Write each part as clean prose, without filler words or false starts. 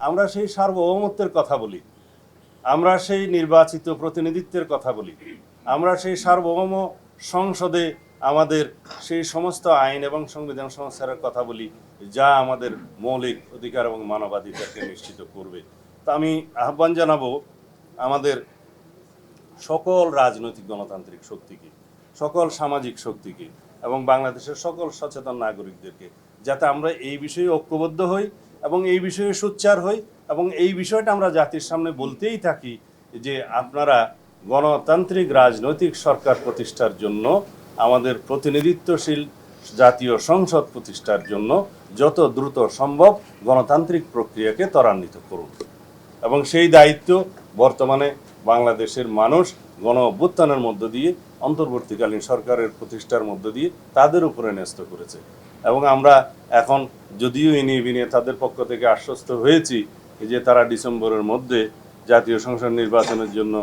আমরা সেই সার্বভৌমত্বের কথা বলি, আমরা সেই নির্বাচিত প্রতিনিধিত্বের কথা বলি, আমরা সেই সার্বভৌম সংসদে আমাদের সেই সমস্ত আইন এবং সংবিধান সংস্কারের কথা বলি যা আমাদের মৌলিক অধিকার এবং মানবাধিকারকে নিশ্চিত করবে। তা আমি আহ্বান জানাবো আমাদের সকল রাজনৈতিক গণতান্ত্রিক শক্তিকে, সকল সামাজিক শক্তিকে এবং বাংলাদেশের সকল সচেতন নাগরিকদেরকে, যাতে আমরা এই বিষয়ে ঐক্যবদ্ধ হই এবং এই বিষয়ে সোচ্চার হই এবং এই বিষয়টা আমরা জাতির সামনে বলতেই থাকি যে আপনারা গণতান্ত্রিক রাজনৈতিক সরকার প্রতিষ্ঠার জন্য, আমাদের প্রতিনিধিত্বশীল জাতীয় সংসদ প্রতিষ্ঠার জন্য যত দ্রুত সম্ভব গণতান্ত্রিক প্রক্রিয়াকে ত্বরান্বিত করুন। এবং সেই দায়িত্ব বর্তমানে বাংলাদেশের মানুষ গণ অভ্যুত্থানের মধ্য দিয়ে, অন্তর্বর্তীকালীন সরকারের প্রতিষ্ঠার মধ্য দিয়ে তাদের উপরে ন্যস্ত করেছে। এবং আমরা এখন যদিও ইনিয়ে বিনিয়ে তাদের পক্ষ থেকে আশ্বস্ত হয়েছি যে তারা ডিসেম্বরের মধ্যে জাতীয় সংসদ নির্বাচনের জন্য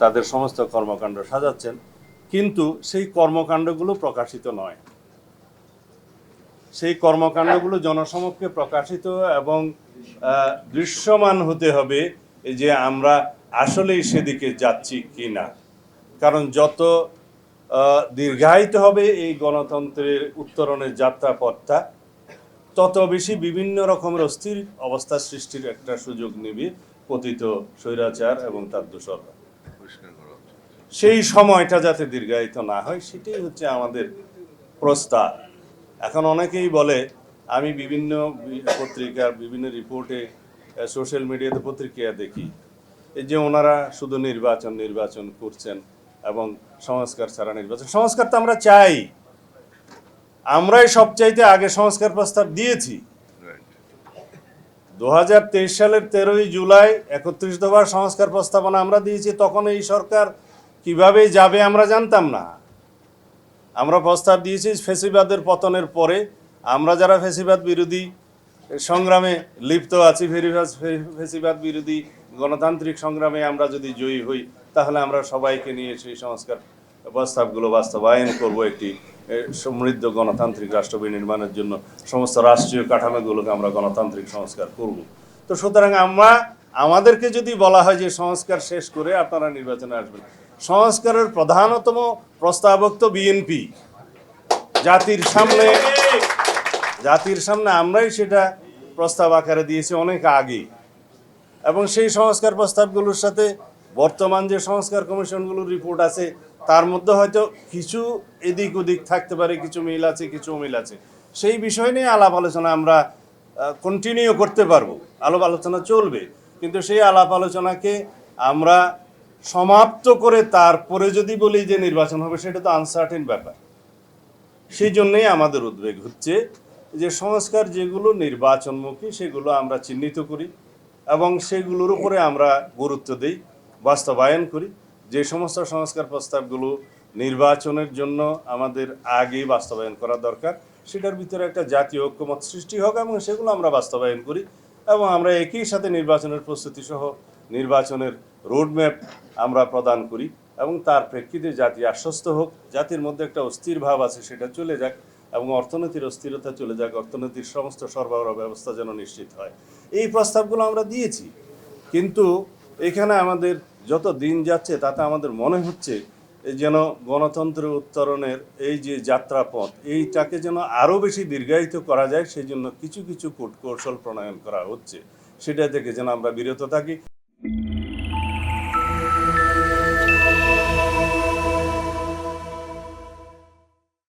তাদের সমস্ত কর্মকাণ্ড সাজাচ্ছেন, কিন্তু সেই কর্মকাণ্ডগুলো প্রকাশিত নয়। সেই কর্মকাণ্ডগুলো জনসমক্ষে প্রকাশিত এবং দৃশ্যমান হতে হবে যে আমরা আসলেই সেদিকে যাচ্ছি কি না। কারণ যত দীর্ঘায়িত হবে এই গণতন্ত্রের উত্তরণের যাত্রাপথটা, তত বেশি বিভিন্ন রকমের অস্থির অবস্থা সৃষ্টির একটা সুযোগ নেবে পতিত স্বৈরাচার এবং তার দোসররা। সেই সময়টা যাতে দীর্ঘায়িত না হয় সেটাই হচ্ছে আমাদের প্রস্তাব। এখন অনেকেই বলে, আমি বিভিন্ন পত্রিকার বিভিন্ন রিপোর্টে, সোশ্যাল মিডিয়াতে পত্রিকা দেখি যে ওনারা শুধু নির্বাচন করছেন এবং সংস্কার ছাড়া নির্বাচন। সংস্কার তো আমরা চাই, আমরাই সবচাইতে আগে সংস্কার প্রস্তাব দিয়েছি। 2023 সালের 13ই জুলাই 31 দফার সংস্কার প্রস্তাবনা আমরা দিয়েছি। তখন এই সরকার কিভাবে যাবে আমরা জানতাম না। আমরা প্রস্তাব দিয়েছি ফ্যাসিবাদের পতনের পরে, আমরা যারা ফ্যাসিবাদ বিরোধী সংগ্রামে লিপ্ত আছি, ফ্যাসিবাদ বিরোধী গণতান্ত্রিক সংগ্রামে আমরা যদি জয়ী হই, তাহলে আমরা সবাইকে নিয়ে সেই সংস্কার প্রস্তাবগুলো বাস্তবায়ন করব। একটি সমৃদ্ধ গণতান্ত্রিক রাষ্ট্র বিনির্মাণের জন্য সমস্ত রাষ্ট্রীয় কাঠামোগুলোকে আমরা গণতান্ত্রিক সংস্কার করব। তো সুতরাং আমাদেরকে যদি বলা হয় যে সংস্কার শেষ করে আপনারা নির্বাচনে আসবেন, সংস্কারের প্রধানতম প্রস্তাবক তো বিএনপি। জাতির সামনে আমরাই সেটা প্রস্তাব আকারে দিয়েছি অনেক আগে। এবং সেই সংস্কার প্রস্তাবগুলোর সাথে বর্তমান যে সংস্কার কমিশনগুলোর রিপোর্ট আছে তার মধ্যে হয়তো কিছু এদিক ওদিক থাকতে পারে, কিছু মিল আছে, কিছু অমিল আছে। সেই বিষয় নিয়ে আলাপ আলোচনা আমরা কন্টিনিউ করতে পারবো, আলাপ আলোচনা চলবে। কিন্তু সেই আলাপ আলোচনাকে আমরা সমাপ্ত করে তারপরে যদি বলি যে নির্বাচন হবে, সেটা তো আনসার্টেন ব্যাপার। সেই জন্যই আমাদের উদ্বেগ হচ্ছে যে সংস্কার যেগুলো নির্বাচনমুখী সেগুলো আমরা চিহ্নিত করি এবং সেগুলোর উপরে আমরা গুরুত্ব দিই, বাস্তবায়ন করি। যে সমস্ত সংস্কার প্রস্তাবগুলো নির্বাচনের জন্য আমাদের আগেই বাস্তবায়ন করা দরকার, সেটার ভিতরে একটা জাতীয় ঐক্যমত সৃষ্টি হোক এবং সেগুলো আমরা বাস্তবায়ন করি। এবং আমরা একই সাথে নির্বাচনের প্রস্তুতি সহ নির্বাচনের রোডম্যাপ আমরা প্রদান করি এবং তার প্রেক্ষিতে জাতি আশ্বস্ত হোক, জাতির মধ্যে একটা অস্থির ভাব আছে সেটা চলে যাক এবং অর্থনীতির অস্থিরতা চলে যাক, অর্থনীতির সমস্ত সরবরাহ ব্যবস্থা যেন নিশ্চিত হয়। এই প্রস্তাবগুলো আমরা দিয়েছি। কিন্তু এখানে আমাদের যত দিন যাচ্ছে তাতে আমাদের মনে হচ্ছে যেন গণতন্ত্রের উত্তরণের এই যে যাত্রাপথ, এইটাকে যেন আরও বেশি দীর্ঘায়িত করা যায়, সেই জন্য কিছু কিছু কূটকৌশল প্রণয়ন করা হচ্ছে। সেটা থেকে যেন আমরা বিরত থাকি